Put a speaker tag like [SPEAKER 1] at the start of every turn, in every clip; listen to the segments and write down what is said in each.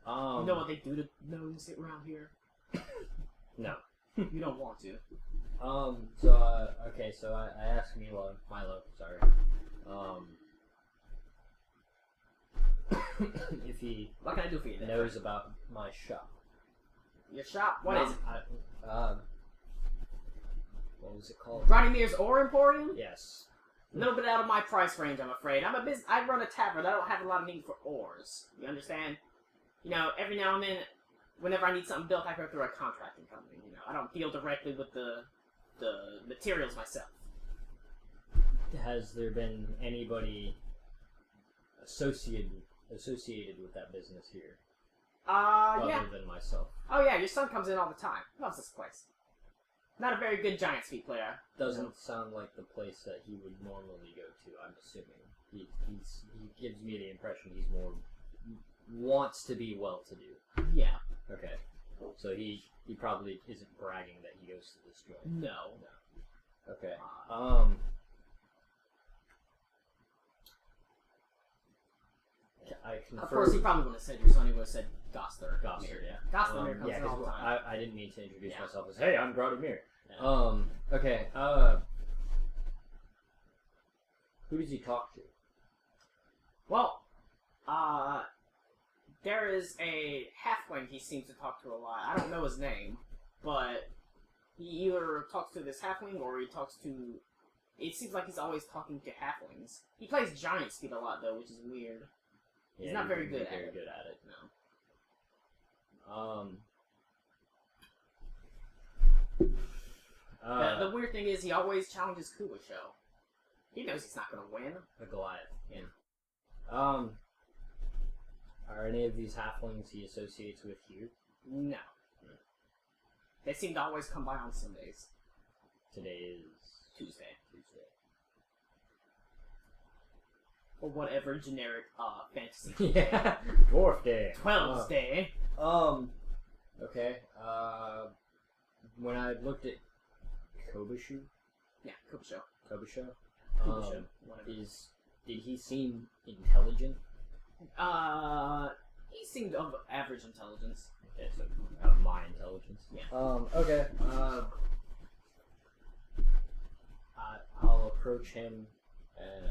[SPEAKER 1] You know what they do to gnomes around here?
[SPEAKER 2] No.
[SPEAKER 1] You don't want to.
[SPEAKER 2] Okay, so I asked Milo, sorry, if he
[SPEAKER 1] What can I do for you then?
[SPEAKER 2] knows about my shop.
[SPEAKER 1] Your shop? What is it?
[SPEAKER 2] What was it called?
[SPEAKER 1] Grotti Mir's Ore Emporium?
[SPEAKER 2] Yes.
[SPEAKER 1] A little bit out of my price range, I'm afraid. I run a tavern. I don't have a lot of need for ores. You understand? You know, every now and then, whenever I need something built, I go through a contracting company. You know, I don't deal directly with the materials myself.
[SPEAKER 2] Has there been anybody associated with that business here?
[SPEAKER 1] Yeah.
[SPEAKER 2] Other than myself.
[SPEAKER 1] Oh yeah, your son comes in all the time. He loves this place. Not a very good Giants Feet player.
[SPEAKER 2] Doesn't sound like the place that he would normally go to, I'm assuming. He gives me the impression he's more wants to be well-to-do.
[SPEAKER 1] Yeah.
[SPEAKER 2] Okay. So he probably isn't bragging that he goes to this joint.
[SPEAKER 1] No.
[SPEAKER 2] Okay. I confirm.
[SPEAKER 1] Of course, he probably wouldn't have said your son. He would have said Goster.
[SPEAKER 2] Goster, yeah.
[SPEAKER 1] Goster Mir comes in all the time.
[SPEAKER 2] I didn't mean to introduce myself as, hey, I'm Grotti Mir.
[SPEAKER 1] Yeah.
[SPEAKER 2] Okay, who does he talk to?
[SPEAKER 1] Well, there is a halfling he seems to talk to a lot. I don't know his name, but he either talks to this halfling or he talks to... It seems like he's always talking to halflings. He plays Giant Speed a lot, though, which is weird. He's not very good at it.
[SPEAKER 2] No.
[SPEAKER 1] The weird thing is he always challenges Kubasho. He knows he's not going to win.
[SPEAKER 2] A Goliath. Yeah. Are any of these halflings he associates with here?
[SPEAKER 1] No. They seem to always come by on Sundays.
[SPEAKER 2] Today is...
[SPEAKER 1] Tuesday. Or whatever generic, fantasy.
[SPEAKER 2] Yeah. Dwarf Day.
[SPEAKER 1] 12's Day.
[SPEAKER 2] Okay. When I looked at Kobushu...
[SPEAKER 1] Yeah, Kubasho.
[SPEAKER 2] Kobusho. Did he seem intelligent?
[SPEAKER 1] He seemed of average intelligence.
[SPEAKER 2] Okay, so my intelligence.
[SPEAKER 1] Yeah.
[SPEAKER 2] Okay. I'll approach him and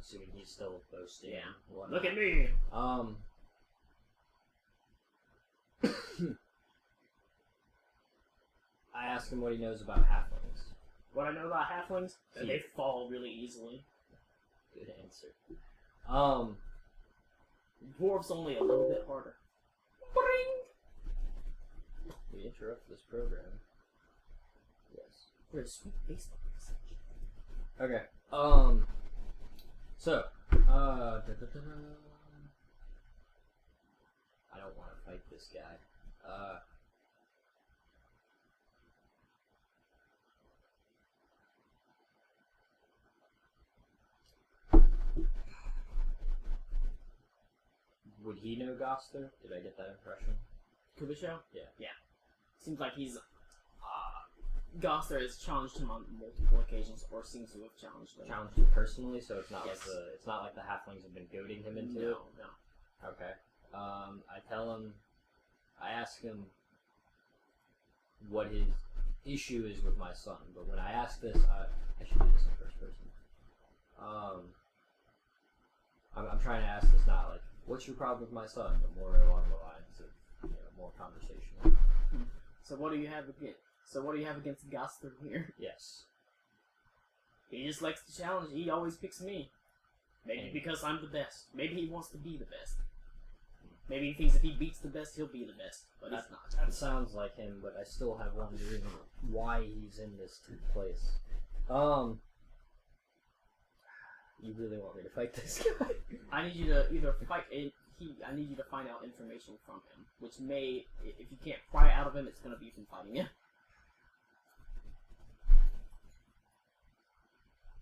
[SPEAKER 2] assuming he's still boasting.
[SPEAKER 1] Yeah. Look at me.
[SPEAKER 2] I ask him what he knows about halflings.
[SPEAKER 1] What I know about halflings? That they fall really easily.
[SPEAKER 2] Good answer.
[SPEAKER 1] Dwarves only a little bit harder. Bring!
[SPEAKER 2] We interrupt this program. Yes.
[SPEAKER 1] For a sweet baseball message.
[SPEAKER 2] Okay. So, I don't want to fight this guy. Would he know Goster? Did I get that impression?
[SPEAKER 1] Kubasho?
[SPEAKER 2] Yeah.
[SPEAKER 1] Yeah. Seems like he's, Goster has challenged him on multiple occasions, or seems to have challenged him.
[SPEAKER 2] Challenged him personally, so it's not
[SPEAKER 1] Yes.
[SPEAKER 2] it's not like the halflings have been goading him into it.
[SPEAKER 1] No.
[SPEAKER 2] Okay. I ask him what his issue is with my son, but when I ask this, I should do this in first person. I'm trying to ask this not like, what's your problem with my son, but more along the lines of, more conversational.
[SPEAKER 1] So what do you have against Goster here?
[SPEAKER 2] Yes.
[SPEAKER 1] He just likes to challenge. He always picks me. Maybe because I'm the best. Maybe he wants to be the best. Maybe he thinks if he beats the best, he'll be the best. But he's not.
[SPEAKER 2] That sounds like him, but I still have wondering why he's in this place. You really want me to fight this guy?
[SPEAKER 1] I need you to either fight I need you to find out information from him, which may, if you can't pry it out of him, it's going to be from fighting you.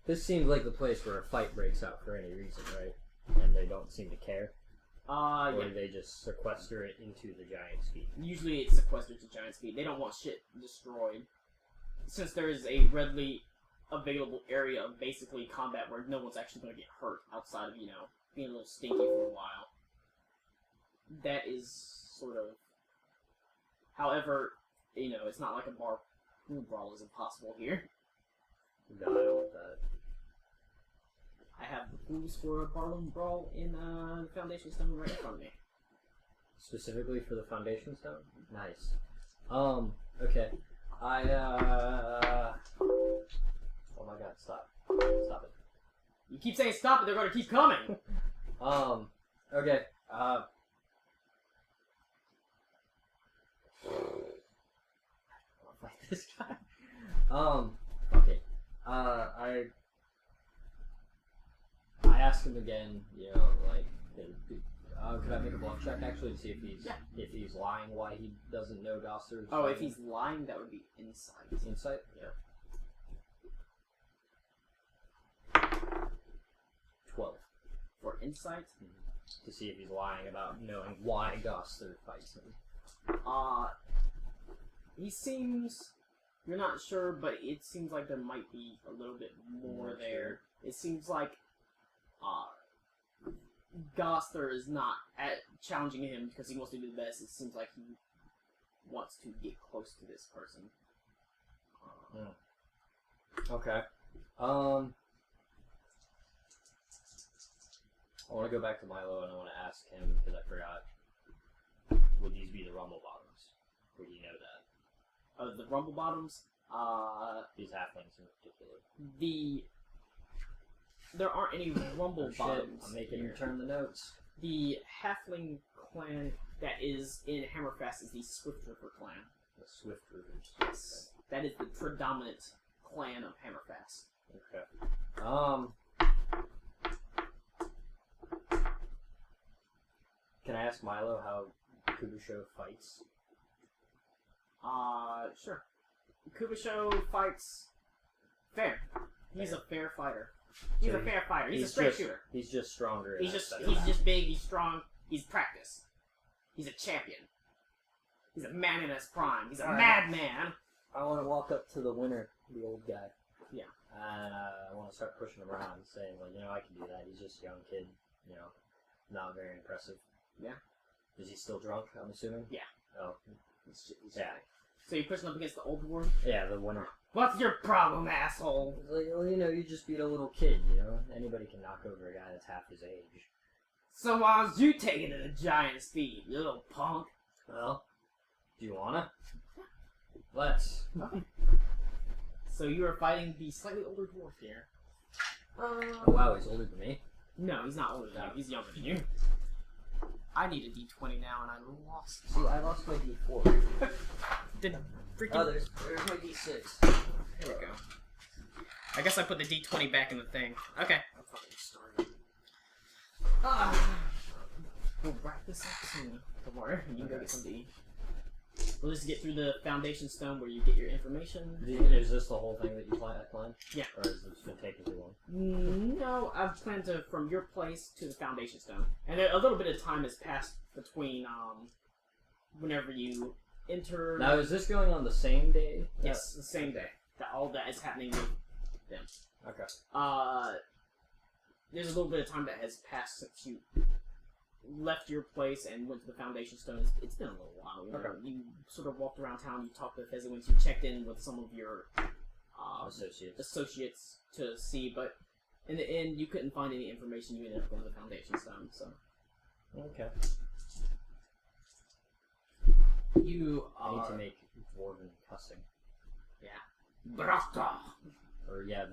[SPEAKER 2] This seems like the place where a fight breaks out for any reason, right? And they don't seem to care? Or
[SPEAKER 1] Yeah.
[SPEAKER 2] they just sequester it into the giant speed?
[SPEAKER 1] Usually it's sequestered to Giant Speed. They don't want shit destroyed. Since there is a readily available area of basically combat where no one's actually going to get hurt outside of, being a little stinky for a while. that is sort of. However, it's not like a bar brawl is impossible here.
[SPEAKER 2] No, I don't want that.
[SPEAKER 1] I have the rules for a barroom brawl in the Foundation Stone right in front of me.
[SPEAKER 2] Specifically for the Foundation Stone? Nice. Okay. Oh my god, stop. Stop it.
[SPEAKER 1] You keep saying stop, but they're going to keep coming!
[SPEAKER 2] Okay. I don't fight this guy. Okay. I asked him again, like, could I make a bluff check actually to see if he's lying, why he doesn't know Gosser's
[SPEAKER 1] Oh, if he's lying, that would be insight.
[SPEAKER 2] Insight? Yeah. 12.
[SPEAKER 1] For insight?
[SPEAKER 2] To see if he's lying about knowing why Gosser fights him.
[SPEAKER 1] He seems... You're not sure, but it seems like there might be a little bit more there. Sure. It seems like, Gosser is not challenging him because he wants to do the best. It seems like he wants to get close to this person.
[SPEAKER 2] Okay. I want to go back to Milo and I want to ask him, because I forgot, would these be the Rumble Bottoms? Would you know that?
[SPEAKER 1] The Rumble Bottoms?
[SPEAKER 2] These halflings in particular.
[SPEAKER 1] There aren't any Rumble Bottoms.
[SPEAKER 2] I'm making you turn the notes.
[SPEAKER 1] The halfling clan that is in Hammerfast is the Swift River clan.
[SPEAKER 2] The Swift Rivers.
[SPEAKER 1] Yes. Okay. That is the predominant clan of Hammerfast.
[SPEAKER 2] Okay. Can I ask Milo how Kubusho fights?
[SPEAKER 1] Sure. Kubusho fights fair. He's a fair fighter. He's a fair fighter. He's a straight shooter.
[SPEAKER 2] He's just stronger.
[SPEAKER 1] He's just big. He's strong. He's practiced. He's a champion. He's a man in his prime. He's a madman.
[SPEAKER 2] I want to walk up to the winner, the old guy.
[SPEAKER 1] Yeah.
[SPEAKER 2] And I want to start pushing him around, saying, like, I can do that. He's just a young kid. Not very impressive.
[SPEAKER 1] Yeah.
[SPEAKER 2] Is he still drunk? I'm assuming.
[SPEAKER 1] Yeah.
[SPEAKER 2] Oh.
[SPEAKER 1] He's
[SPEAKER 2] yeah.
[SPEAKER 1] So you're pushing up against the old dwarf?
[SPEAKER 2] Yeah, the winner.
[SPEAKER 1] What's your problem, asshole?
[SPEAKER 2] Like, well, you just beat a little kid, Anybody can knock over a guy that's half his age.
[SPEAKER 1] So why's you taking it at giant speed, you little punk?
[SPEAKER 2] Well, do you wanna? Let's.
[SPEAKER 1] So you are fighting the slightly older dwarf here.
[SPEAKER 2] Oh wow, he's older than me?
[SPEAKER 1] No, he's not older than you. He's younger than you. I need a D20 now, and I lost.
[SPEAKER 2] See, I lost my D4.
[SPEAKER 1] Did freaking...
[SPEAKER 2] Oh, there's my D6.
[SPEAKER 1] There we go. I guess I put the D20 back in the thing. Okay.
[SPEAKER 2] I'm fucking starving.
[SPEAKER 1] We'll wrap this up soon. Don't worry, you can go get some to eat. We'll just get through the Foundation Stone where you get your information.
[SPEAKER 2] Is this the whole thing that you planned?
[SPEAKER 1] Yeah.
[SPEAKER 2] Or is this going to take too long?
[SPEAKER 1] No, I've planned to from your place to the Foundation Stone. And a little bit of time has passed between whenever you enter...
[SPEAKER 2] Now, is this going on the same day?
[SPEAKER 1] Yes, the same day. All that is happening with them.
[SPEAKER 2] Okay.
[SPEAKER 1] There's a little bit of time that has passed since you left your place and went to the Foundation Stone. It's been a little while.
[SPEAKER 2] Okay.
[SPEAKER 1] You sort of walked around town, you talked to the Fezziwins, you checked in with some of your associates to see, but in the end, you couldn't find any information. You ended up going to the Foundation Stone, so...
[SPEAKER 2] Okay.
[SPEAKER 1] You
[SPEAKER 2] I need to make dwarven cussing.
[SPEAKER 1] Yeah. Brata!
[SPEAKER 2] Or, yeah,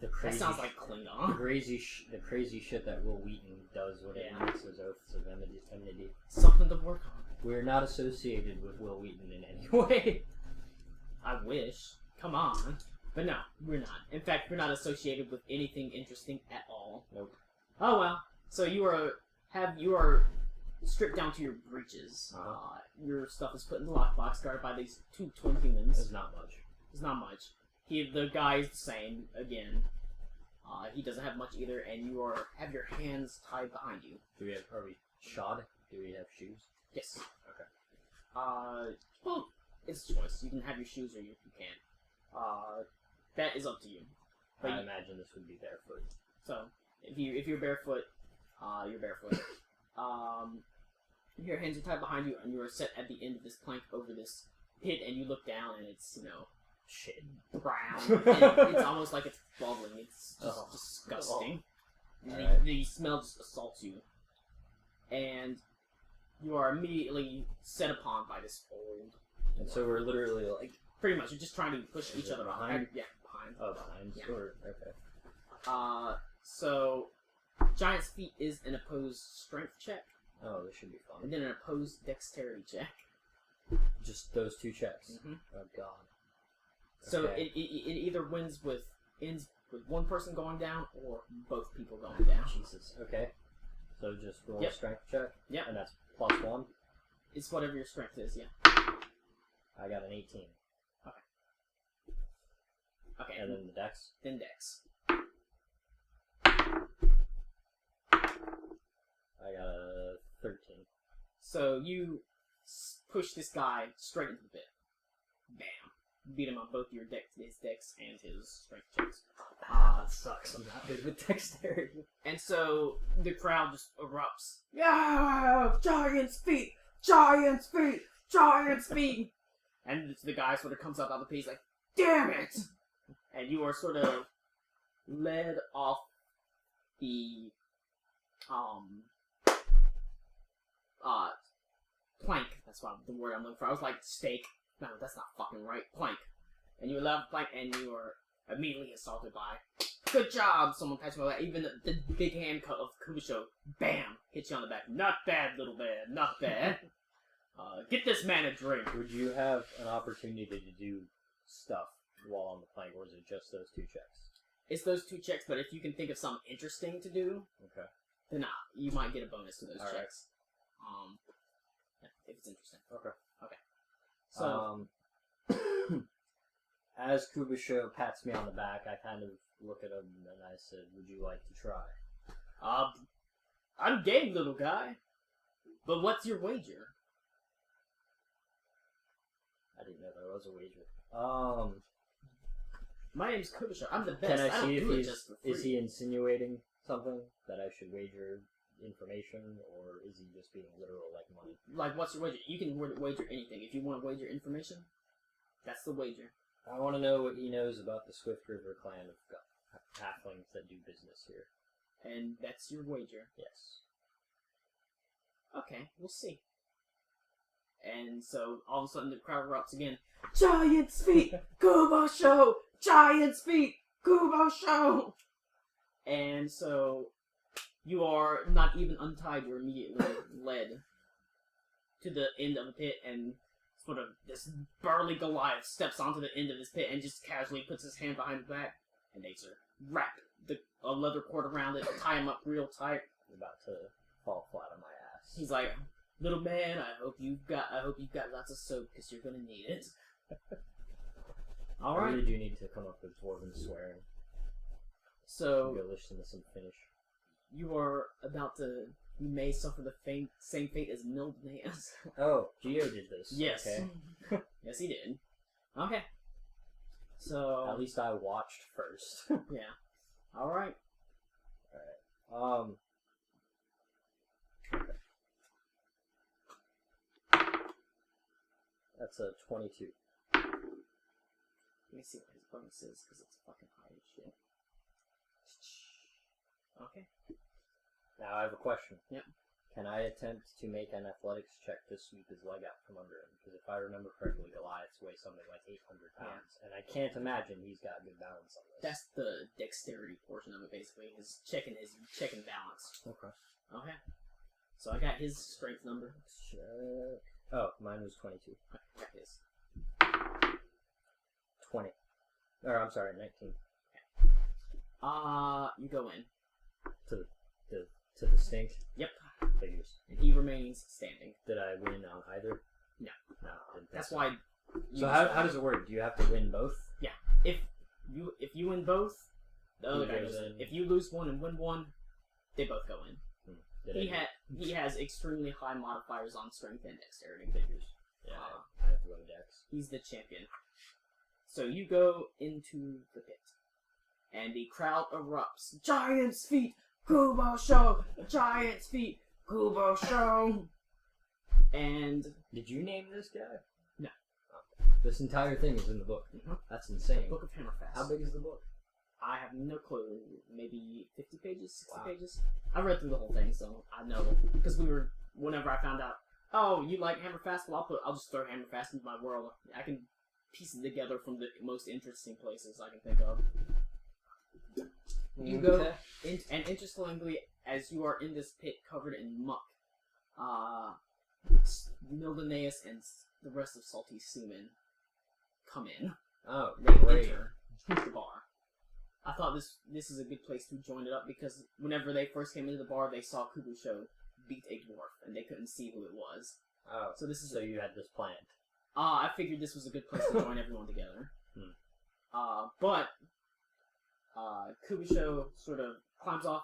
[SPEAKER 2] the crazy...
[SPEAKER 1] That sounds like Klingon.
[SPEAKER 2] The crazy shit that Will Wheaton does when it makes his oaths of enmity.
[SPEAKER 1] Something to work on.
[SPEAKER 2] We're not associated with Will Wheaton in any way.
[SPEAKER 1] I wish. Come on. But no, we're not. In fact, we're not associated with anything interesting at all.
[SPEAKER 2] Nope.
[SPEAKER 1] Oh well. So you are stripped down to your breeches. Your stuff is put in the lockbox, guarded by these two twin humans.
[SPEAKER 2] It's not much.
[SPEAKER 1] It's not much. The guy is the same again. He doesn't have much either, and you have your hands tied behind you.
[SPEAKER 2] Are we shod? Do we have shoes?
[SPEAKER 1] Yes.
[SPEAKER 2] Okay.
[SPEAKER 1] Well, it's a choice. You can have your shoes or you can't. That is up to you. But
[SPEAKER 2] I imagine this would be barefoot.
[SPEAKER 1] So, if you're barefoot, you're barefoot. Your hands are tied behind you, and you are set at the end of this plank over this pit, and you look down, and it's,
[SPEAKER 2] Shit.
[SPEAKER 1] brown. And it's almost like it's bubbling. It's just disgusting. The smell just assaults you. And you are immediately set upon by this old...
[SPEAKER 2] And so we're literally like...
[SPEAKER 1] Pretty much, you're just trying to push each other
[SPEAKER 2] behind?
[SPEAKER 1] Yeah, behind.
[SPEAKER 2] Oh, behind?
[SPEAKER 1] Yeah.
[SPEAKER 2] Sure, okay.
[SPEAKER 1] So... Giant's feet is an opposed strength check,
[SPEAKER 2] Oh, this should be fun.
[SPEAKER 1] and then an opposed dexterity check.
[SPEAKER 2] Just those 2 checks?
[SPEAKER 1] Mm-hmm.
[SPEAKER 2] Oh, God.
[SPEAKER 1] So
[SPEAKER 2] Okay.
[SPEAKER 1] it either ends with one person going down, or both people going down.
[SPEAKER 2] Jesus. Okay. So just roll
[SPEAKER 1] Yep.
[SPEAKER 2] a strength check?
[SPEAKER 1] Yep.
[SPEAKER 2] And that's +1?
[SPEAKER 1] It's whatever your strength is, yeah.
[SPEAKER 2] I got an 18.
[SPEAKER 1] Okay,
[SPEAKER 2] And then the dex?
[SPEAKER 1] then dex.
[SPEAKER 2] I got a 13.
[SPEAKER 1] So you push this guy straight into the pit. Bam. Beat him on both his dex and his strength checks.
[SPEAKER 2] That sucks. I'm not good with dexterity.
[SPEAKER 1] And so the crowd just erupts. Yeah! Giant's feet! Giant's feet! Giant's feet! And the guy sort of comes up out of the pit. He's like, damn it! And you are sort of led off the plank. That's what the word I'm looking for. I was like steak. No, that's not fucking right. Plank. And you left plank, and you are immediately assaulted by. Good job! Someone patched my back. Even the big hand cut of Kubisho, bam, hits you on the back. Not bad, little man. Not bad. Get this man a drink.
[SPEAKER 2] Would you have an opportunity to do stuff while on the plank, or is it just those 2 checks?
[SPEAKER 1] It's those 2 checks, but if you can think of something interesting to do,
[SPEAKER 2] Okay.
[SPEAKER 1] then you might get a bonus to those
[SPEAKER 2] All right.
[SPEAKER 1] checks. If it's interesting.
[SPEAKER 2] Okay.
[SPEAKER 1] So,
[SPEAKER 2] as Kubisho pats me on the back, I kind of look at him and I said, "Would you like to try?"
[SPEAKER 1] I'm game, little guy. But what's your wager?
[SPEAKER 2] I didn't know there was a wager.
[SPEAKER 1] My name's Kubisha. I'm the best.
[SPEAKER 2] Can I
[SPEAKER 1] don't
[SPEAKER 2] see if
[SPEAKER 1] do it
[SPEAKER 2] he's
[SPEAKER 1] just for free.
[SPEAKER 2] is he insinuating something that I should wager information, or is he just being literal like money?
[SPEAKER 1] Like, what's your wager? You can wager anything. If you want to wager information, that's the wager.
[SPEAKER 2] I want to know what he knows about the Swift River clan of halflings that do business here.
[SPEAKER 1] And that's your wager.
[SPEAKER 2] Yes.
[SPEAKER 1] Okay, we'll see. And so, all of a sudden, the crowd erupts again. Giant's feet! Kubo show! Giant's feet! Kubo show! And so, you are not even untied. You're immediately led to the end of the pit, and sort of this burly Goliath steps onto the end of this pit and just casually puts his hand behind his back, and they sort of wrap a leather cord around it, tie him up real tight.
[SPEAKER 2] I'm about to fall flat on my ass.
[SPEAKER 1] He's like, little man, I hope you've got lots of soap because you're gonna need it. All
[SPEAKER 2] I
[SPEAKER 1] right.
[SPEAKER 2] really do need to come up with dwarven swearing.
[SPEAKER 1] So
[SPEAKER 2] Go listen to some Finnish.
[SPEAKER 1] you are about to. You may suffer the same fate as Mildnaeus.
[SPEAKER 2] Oh, Geo did this.
[SPEAKER 1] Yes.
[SPEAKER 2] Okay.
[SPEAKER 1] Yes, he did. Okay. So
[SPEAKER 2] At least I watched first.
[SPEAKER 1] yeah. All right.
[SPEAKER 2] That's a 22.
[SPEAKER 1] Let me see what his bonus is because it's fucking high as shit. Okay.
[SPEAKER 2] Now I have a question.
[SPEAKER 1] Yep.
[SPEAKER 2] Can I attempt to make an athletics check to sweep his leg out from under him? Because if I remember correctly, Goliaths weigh something like 800 pounds, and I can't imagine he's got good balance on this.
[SPEAKER 1] That's the dexterity portion of it, basically. His checking balance.
[SPEAKER 2] Okay.
[SPEAKER 1] Okay. So I got his strength number.
[SPEAKER 2] Check. Oh, mine was 22.
[SPEAKER 1] I got his.
[SPEAKER 2] 20. Or, I'm sorry, 19.
[SPEAKER 1] You go in.
[SPEAKER 2] To the stink?
[SPEAKER 1] Yep.
[SPEAKER 2] Figures.
[SPEAKER 1] And he remains standing.
[SPEAKER 2] Did I win on either?
[SPEAKER 1] No.
[SPEAKER 2] No. Didn't
[SPEAKER 1] That's
[SPEAKER 2] think
[SPEAKER 1] why.
[SPEAKER 2] So how does it work? Do you have to win both?
[SPEAKER 1] If you win both, the other
[SPEAKER 2] He
[SPEAKER 1] guy
[SPEAKER 2] goes
[SPEAKER 1] goes in.
[SPEAKER 2] in.
[SPEAKER 1] If you lose one and win one, they both go in.
[SPEAKER 2] Did I
[SPEAKER 1] He has extremely high modifiers on strength and dexterity figures.
[SPEAKER 2] Yeah, I have to go to Dex.
[SPEAKER 1] He's the champion. So you go into the pit, and the crowd erupts. Giant's feet, Kubo show. Giant's feet, Kubo show. And
[SPEAKER 2] Did you name this guy?
[SPEAKER 1] No.
[SPEAKER 2] Okay. This entire thing is in the book.
[SPEAKER 1] Mhm.
[SPEAKER 2] That's insane.
[SPEAKER 1] Book of Hammerfast.
[SPEAKER 2] How big is the book?
[SPEAKER 1] I have no clue. Maybe 50 pages, 60
[SPEAKER 2] Wow.
[SPEAKER 1] pages. I read through the whole thing, so I know. Because whenever I found out, oh, you like Hammerfast? Well, I'll just throw Hammerfast into my world. I can piece it together from the most interesting places I can think of. You go, and interestingly, as you are in this pit covered in muck, Mildenaeus and the rest of Salty's seamen come in.
[SPEAKER 2] Oh,
[SPEAKER 1] They
[SPEAKER 2] great.
[SPEAKER 1] enter the bar. I thought this is a good place to join it up because whenever they first came into the bar, they saw Kubusho beat a dwarf and they couldn't see who it was.
[SPEAKER 2] Oh,
[SPEAKER 1] So this is
[SPEAKER 2] so you had this planned.
[SPEAKER 1] I figured this was a good place to join everyone together. But Kubusho sort of climbs off.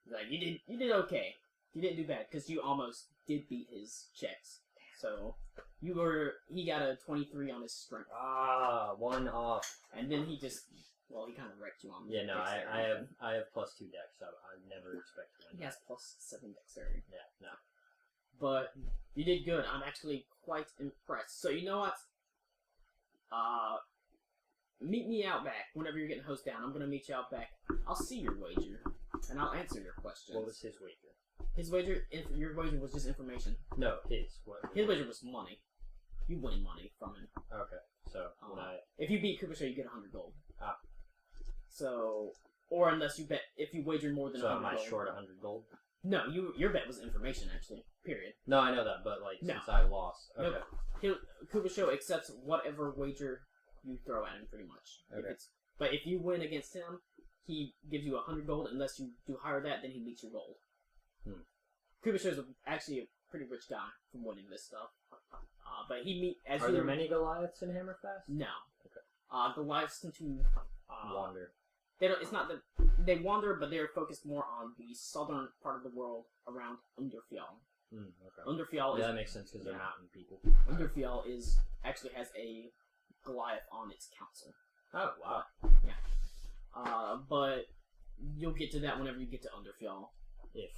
[SPEAKER 1] He's like, you did okay. You didn't do bad because you almost did beat his checks. So he got a 23 on his strength,
[SPEAKER 2] Ah, one off.
[SPEAKER 1] and then he kind of wrecked you on.
[SPEAKER 2] Yeah, no,
[SPEAKER 1] dexterity.
[SPEAKER 2] I have +2 dex, so I never expect to win.
[SPEAKER 1] He has +7 dexterity.
[SPEAKER 2] Yeah, no.
[SPEAKER 1] But you did good. I'm actually quite impressed. So you know what? Meet me out back whenever you're getting hosed down. I'm gonna meet you out back. I'll see your wager, and I'll answer your questions.
[SPEAKER 2] What was his wager?
[SPEAKER 1] His wager? Your wager was just information.
[SPEAKER 2] No, his. What?
[SPEAKER 1] His wager was money. You win money from him.
[SPEAKER 2] Okay, so when
[SPEAKER 1] If you beat Kubusho, you get 100 gold.
[SPEAKER 2] Ah.
[SPEAKER 1] So, or unless you bet, if you wager more than
[SPEAKER 2] so
[SPEAKER 1] 100
[SPEAKER 2] am I
[SPEAKER 1] gold.
[SPEAKER 2] short 100 gold?
[SPEAKER 1] No, your bet was information, actually. Period.
[SPEAKER 2] No, I know that, but like
[SPEAKER 1] No.
[SPEAKER 2] since I lost, okay.
[SPEAKER 1] No. Kubusho accepts whatever wager you throw at him, pretty much.
[SPEAKER 2] Okay.
[SPEAKER 1] But if you win against him, he gives you 100 gold. Unless you do higher that, then he beats your gold. Kubusho's actually a pretty rich guy from winning this stuff. But
[SPEAKER 2] Are there many Goliaths in Hammerfast?
[SPEAKER 1] No.
[SPEAKER 2] Okay.
[SPEAKER 1] Goliaths tend to
[SPEAKER 2] Wander.
[SPEAKER 1] They don't. It's not that they wander, but they're focused more on the southern part of the world around Underfjall.
[SPEAKER 2] Okay.
[SPEAKER 1] Underfjall
[SPEAKER 2] Yeah,
[SPEAKER 1] is
[SPEAKER 2] that makes sense because they're mountain people.
[SPEAKER 1] Underfjall actually has a Goliath on its council.
[SPEAKER 2] Oh wow.
[SPEAKER 1] But you'll get to that whenever you get to Underfjall.
[SPEAKER 2] If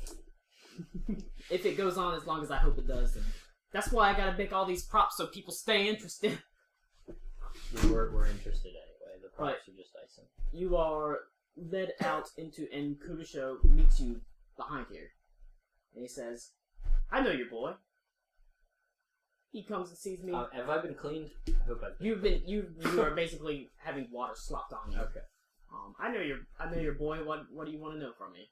[SPEAKER 1] If it goes on as long as I hope it does, then that's why I gotta make all these props so people stay interested.
[SPEAKER 2] we're interested anyway, the props are just icing.
[SPEAKER 1] You are led out into, and Kubusho meets you behind here. And he says, I know your boy. He comes and sees me.
[SPEAKER 2] Have I been cleaned? I hope I've been.
[SPEAKER 1] You are basically having water slopped on you.
[SPEAKER 2] Okay.
[SPEAKER 1] I know your boy. What do you want to know from me?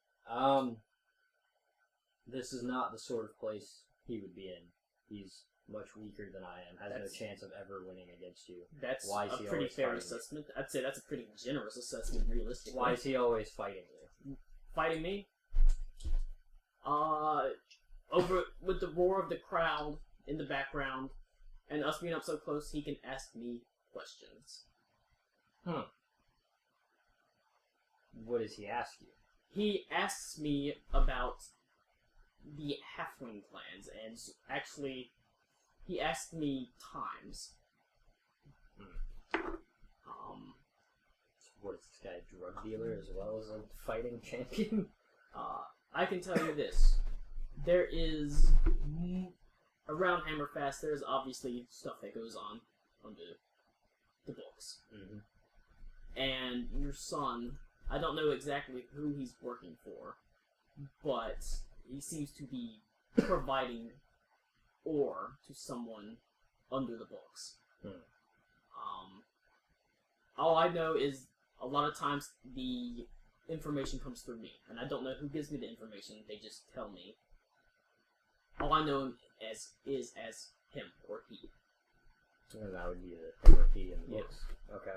[SPEAKER 2] This is not the sort of place he would be in. He's much weaker than I am. Has no chance of ever winning against you.
[SPEAKER 1] That's
[SPEAKER 2] Why is
[SPEAKER 1] a
[SPEAKER 2] he
[SPEAKER 1] pretty
[SPEAKER 2] always
[SPEAKER 1] fair
[SPEAKER 2] fighting
[SPEAKER 1] assessment. I'd say that's a pretty generous assessment, realistically.
[SPEAKER 2] Why is he always fighting you?
[SPEAKER 1] Fighting me? Over with the roar of the crowd in the background, and us being up so close, he can ask me questions.
[SPEAKER 2] What does he ask you?
[SPEAKER 1] He asks me about the halfling clans, and actually, he asked me times.
[SPEAKER 2] What is this guy, a drug dealer as well as a fighting champion?
[SPEAKER 1] I can tell you this. There is, around Hammerfast, there's obviously stuff that goes on under the books. And your son, I don't know exactly who he's working for, but he seems to be providing ore to someone under the books. All I know is a lot of times the information comes through me, and I don't know who gives me the information. They just tell me. All I know is as him or he.
[SPEAKER 2] And that would be the him or he in the books. Okay.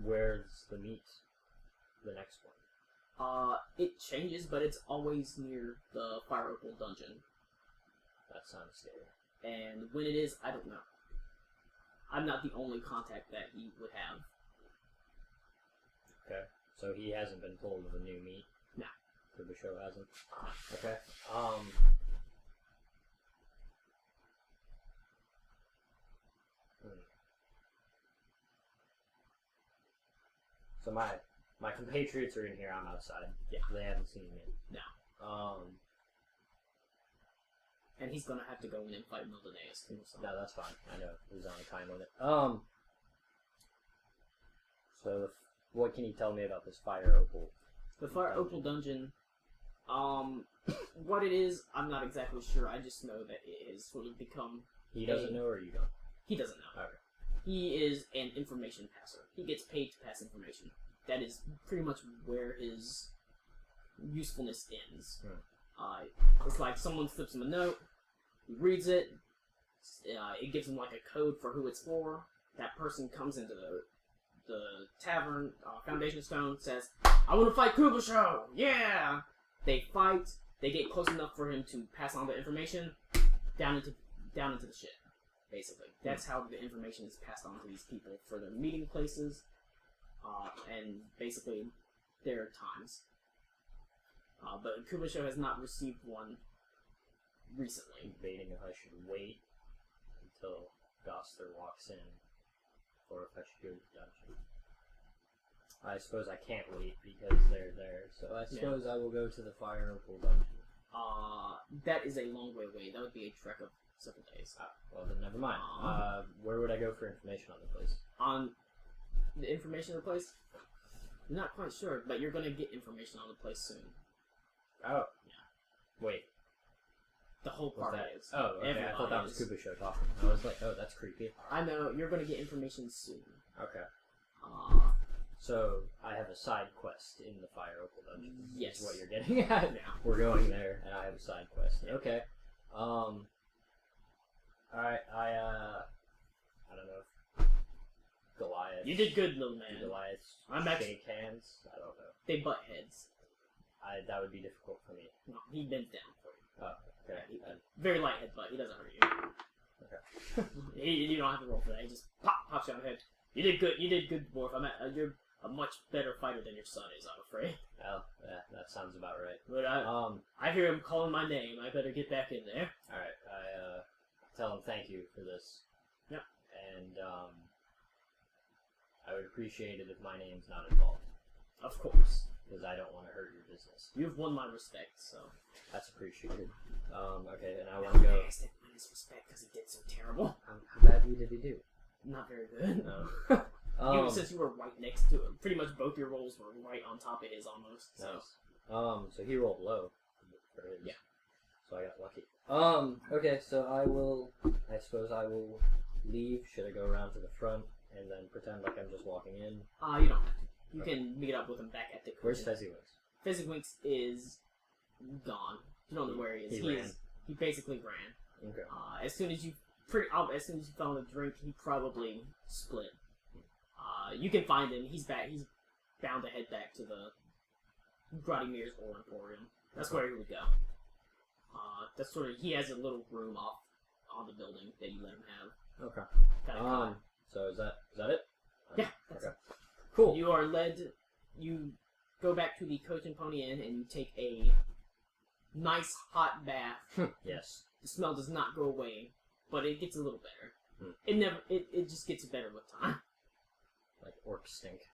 [SPEAKER 2] Where's the meet? The next one.
[SPEAKER 1] It changes, but it's always near the Fire Opal dungeon.
[SPEAKER 2] That sounds scary.
[SPEAKER 1] And when it is, I don't know. I'm not the only contact that he would have.
[SPEAKER 2] Okay. So he hasn't been told of a new meet?
[SPEAKER 1] No.
[SPEAKER 2] Kubusho hasn't? Okay. So my compatriots are in here, I'm outside.
[SPEAKER 1] Yeah.
[SPEAKER 2] They haven't seen me.
[SPEAKER 1] No. And he's gonna have to go in and fight Mildenaeus too. So.
[SPEAKER 2] No, that's fine. I know he's on a time limit. So what can you tell me about this Fire Opal?
[SPEAKER 1] The Fire Opal dungeon, what it is, I'm not exactly sure. I just know that it has sort of become...
[SPEAKER 2] He doesn't know, or you don't?
[SPEAKER 1] He doesn't know.
[SPEAKER 2] Okay.
[SPEAKER 1] He is an information passer. He gets paid to pass information. That is pretty much where his usefulness ends. It's like someone slips him a note, he reads it, it gives him like a code for who it's for. That person comes into the tavern, Foundation Stone, says, I want to fight Kubasho! Yeah! They fight, they get close enough for him to pass on the information down into the ship, basically. That's how the information is passed on to these people for their meeting places, and basically their times. But Kubasho has not received one recently.
[SPEAKER 2] Debating if I should wait until Gosler walks in, or if I should go to the dungeon. I suppose I can't wait because they're there, so I suppose I will go to the Fire Opal dungeon.
[SPEAKER 1] That is a long way away. That would be a trek of several days.
[SPEAKER 2] Well then, never mind. Where would I go for information on the place?
[SPEAKER 1] On the information of the place? I'm not quite sure, but you're going to get information on the place soon.
[SPEAKER 2] Oh.
[SPEAKER 1] Yeah.
[SPEAKER 2] Wait.
[SPEAKER 1] The whole party is.
[SPEAKER 2] Oh, okay.
[SPEAKER 1] Everybody
[SPEAKER 2] I thought that was
[SPEAKER 1] is.
[SPEAKER 2] Kubasho talking. I was like, oh, that's creepy.
[SPEAKER 1] I know, you're going to get information soon.
[SPEAKER 2] Okay. So, I have a side quest in the Fire Opal dungeon.
[SPEAKER 1] Yes.
[SPEAKER 2] Is what you're getting at.
[SPEAKER 1] Yeah.
[SPEAKER 2] We're going there, and I have a side quest.
[SPEAKER 1] Yeah.
[SPEAKER 2] Okay. Alright, I don't know if Goliath...
[SPEAKER 1] You did good, little man.
[SPEAKER 2] Goliath's
[SPEAKER 1] I'm back.
[SPEAKER 2] shake hands? I don't know.
[SPEAKER 1] They butt heads.
[SPEAKER 2] That would be difficult for me.
[SPEAKER 1] No, he bends down for you.
[SPEAKER 2] Oh, okay.
[SPEAKER 1] Very light headbutt. He doesn't hurt you.
[SPEAKER 2] Okay.
[SPEAKER 1] You don't have to roll for that. He just pops you on the head. You did good. You did good, dwarf. You're a much better fighter than your son is, I'm afraid.
[SPEAKER 2] Well, yeah, that sounds about right.
[SPEAKER 1] But I hear him calling my name. I better get back in there.
[SPEAKER 2] Alright, I tell him thank you for this.
[SPEAKER 1] Yep.
[SPEAKER 2] And, I would appreciate it if my name's not involved.
[SPEAKER 1] Of course.
[SPEAKER 2] Because I don't want to hurt your business.
[SPEAKER 1] You've won my respect, so.
[SPEAKER 2] That's appreciated. Okay, and I want to go...
[SPEAKER 1] I asked him his respect because he did so terrible.
[SPEAKER 2] How badly did he do?
[SPEAKER 1] Not very good.
[SPEAKER 2] No.
[SPEAKER 1] Since you were right next to him, pretty much both your rolls were right on top of his almost. So.
[SPEAKER 2] Nice. So he rolled low for his.
[SPEAKER 1] Yeah.
[SPEAKER 2] So I got lucky. Okay, so I suppose I will leave. Should I go around to the front and then pretend like I'm just walking in?
[SPEAKER 1] You don't have to. You can meet up with him back at the...
[SPEAKER 2] Where's Fezzywinks?
[SPEAKER 1] Fezzywinks is gone. You don't know where he is. He basically ran.
[SPEAKER 2] Okay.
[SPEAKER 1] As soon as you found the drink, he probably split. You can find him. He's back. He's bound to head back to the Grotti Mir's Ore Emporium. That's where he would go. That's sort of... He has a little room off on the building that you let him have.
[SPEAKER 2] Okay. So is that it?
[SPEAKER 1] Yeah. That's
[SPEAKER 2] okay.
[SPEAKER 1] it.
[SPEAKER 2] Cool.
[SPEAKER 1] You are led. You go back to the Coach and Pony Inn and you take a nice hot bath.
[SPEAKER 2] Yes.
[SPEAKER 1] The smell does not go away, but it gets a little better.
[SPEAKER 2] Hmm.
[SPEAKER 1] It just gets better with time.
[SPEAKER 2] Like orc stink.